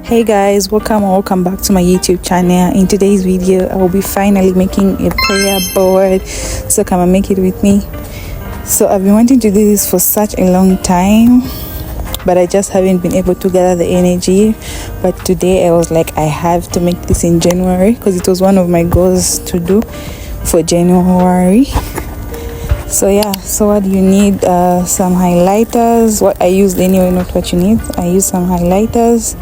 Hey guys, welcome back to my YouTube channel. In today's video I will be finally making a prayer board, so come and make it with me. So I've been wanting to do this for such a long time, but I just haven't been able to gather the energy. But today I was like, I have to make this in January because it was one of my goals to do for January. So yeah, so what do you need? Some highlighters. What I used anyway, not what you need. I used some highlighters,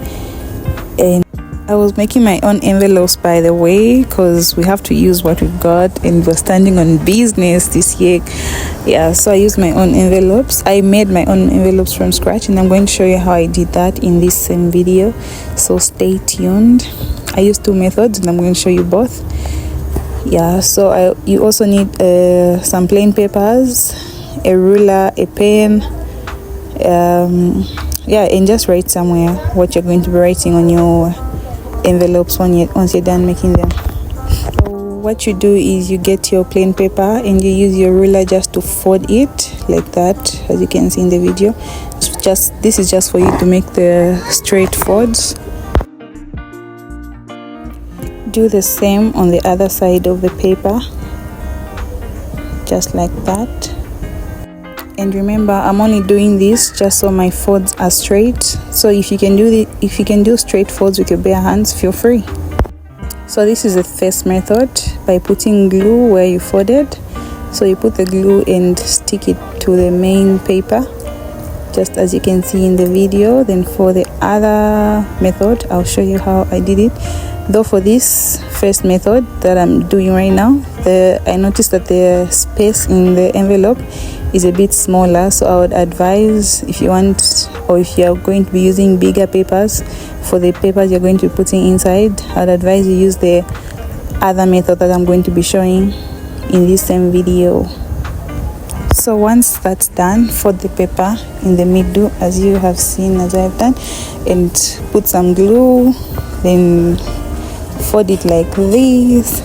and I was making my own envelopes, by the way, because we have to use what we've got, and we're standing on business this year. Yeah, so I used my own envelopes. I made my own envelopes from scratch, and I'm going to show you how I did that in this same video, so stay tuned. I used two methods and I'm going to show you both. Yeah, so you also need some plain papers, a ruler, a pen, yeah, and just write somewhere what you're going to be writing on your envelopes once you're done making them. So what you do is you get your plain paper and you use your ruler just to fold it like that, as you can see in the video. This is just for you to make the straight folds. Do the same on the other side of the paper, just like that. And remember, I'm only doing this just so my folds are straight. So if you can do straight folds with your bare hands, feel free. So this is the first method, by putting glue where you folded. So you put the glue and stick it to the main paper, just as you can see in the video. Then for the other method, I'll show you how I did it. Though for this first method that I'm doing right now, I noticed that the space in the envelope is a bit smaller, so I would advise, if you want, or if you're going to be using bigger papers for the papers you're going to be putting inside, I'd advise you use the other method that I'm going to be showing in this same video. So once that's done, fold the paper in the middle as you have seen, as I've done, and put some glue, then fold it like this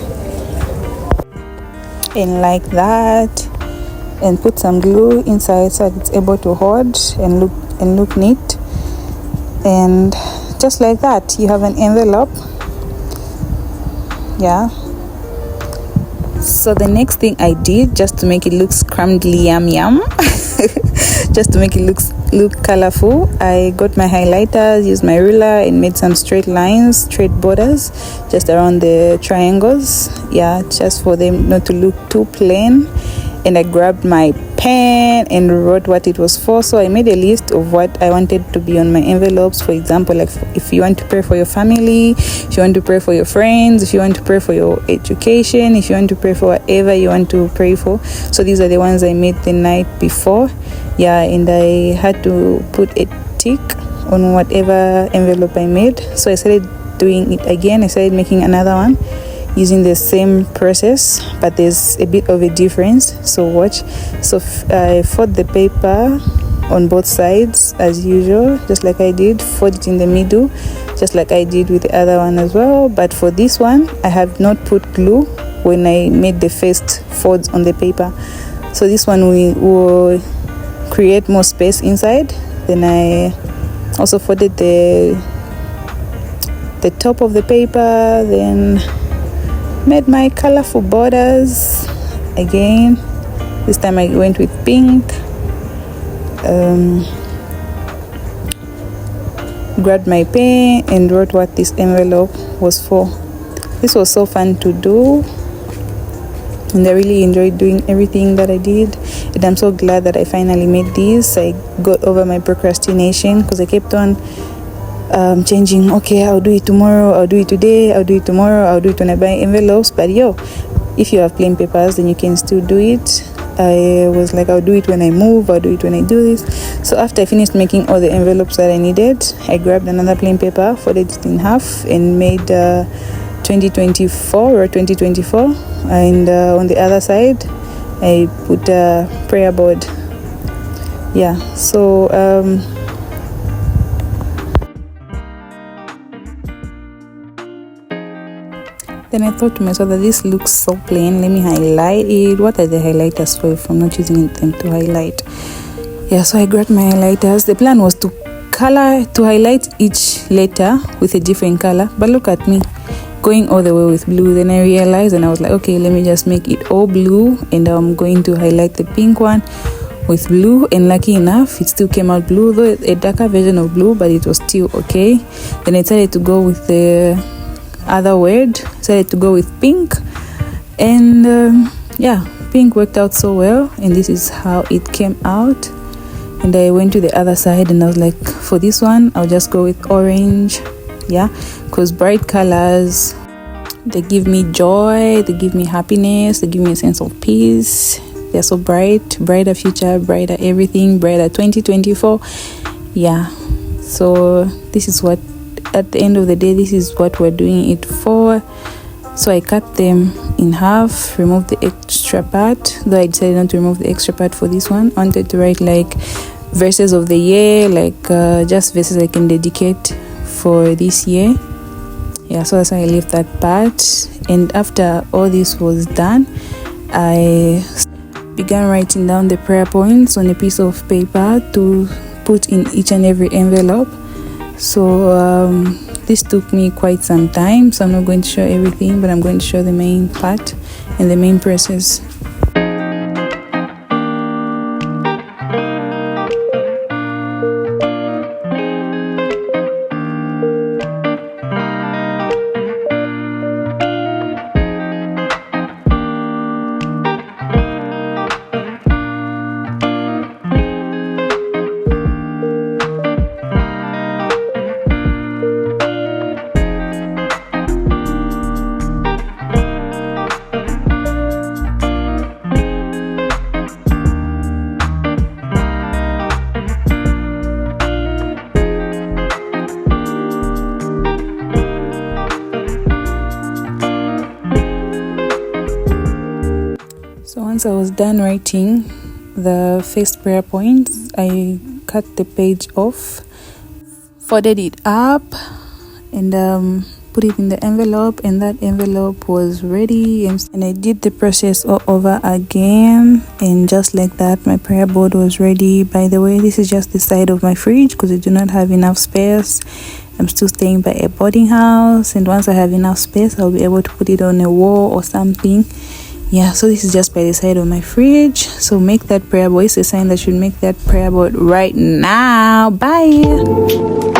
and like that, and put some glue inside so that it's able to hold and look neat. And just like that, you have an envelope. Yeah, so the next thing I did, just to make it look scrambledy yum just to make it look colorful, I got my highlighters, used my ruler, and made some straight lines, straight borders just around the triangles. Yeah, just for them not to look too plain. And I grabbed my pen and wrote what it was for. So I made a list of what I wanted to be on my envelopes. For example, like if you want to pray for your family, if you want to pray for your friends, if you want to pray for your education, if you want to pray for whatever you want to pray for. So these are the ones I made the night before. Yeah, and I had to put a tick on whatever envelope I made. So I started doing it again. I started making another one using the same process, but there's a bit of a difference, so watch. So I fold the paper on both sides as usual, just like I did. Fold it in the middle, just like I did with the other one as well. But for this one, I have not put glue when I made the first folds on the paper. So this one we will create more space inside. Then I also folded the top of the paper, then made my colorful borders again. This time I went with pink. Grabbed my pen and wrote what this envelope was for. This was so fun to do, and I really enjoyed doing everything that I did, and I'm so glad that I finally made this. I got over my procrastination because I kept on changing. Okay, I'll do it tomorrow, I'll do it today, I'll do it tomorrow, I'll do it when I buy envelopes. But if you have plain papers, then you can still do it. I was like, I'll do it when I move, I'll do it when I do this. So after I finished making all the envelopes that I needed, I grabbed another plain paper, folded it in half, and made 2024 or 2024. And on the other side I put a prayer board. Yeah, so then I thought to myself that this looks so plain, let me highlight it. What are the highlighters for if I'm not using them to highlight? Yeah, so I grabbed my highlighters. The plan was to color to highlight each letter with a different color. But look at me going all the way with blue. Then I realized and I was like, okay, let me just make it all blue, and I'm going to highlight the pink one with blue. And lucky enough, it still came out blue, though a darker version of blue, but it was still okay. Then I decided to go with the other word, decided to go with pink, and yeah, pink worked out so well, and this is how it came out. And I went to the other side and I was like, for this one I'll just go with orange, yeah, because bright colors, they give me joy, they give me happiness, they give me a sense of peace. They're so bright, brighter future, brighter everything, brighter 2024. Yeah, so this is what, at the end of the day, this is what we're doing it for. So I cut them in half, remove the extra part, though I decided not to remove the extra part for this one. I wanted to write like verses of the year, like just verses I can dedicate for this year. Yeah, so that's why I left that part. And after all this was done, I began writing down the prayer points on a piece of paper to put in each and every envelope. So this took me quite some time, so I'm not going to show everything, but I'm going to show the main part and the main process. So once I was done writing the first prayer points, I cut the page off, folded it up, and put it in the envelope, and that envelope was ready. And I did the process all over again, and just like that, my prayer board was ready. By the way, this is just the side of my fridge because I do not have enough space. I'm still staying by a boarding house, and once I have enough space, I'll be able to put it on a wall or something. Yeah, so this is just by the side of my fridge. So make that prayer board. It's a sign that you should make that prayer board right now. Bye.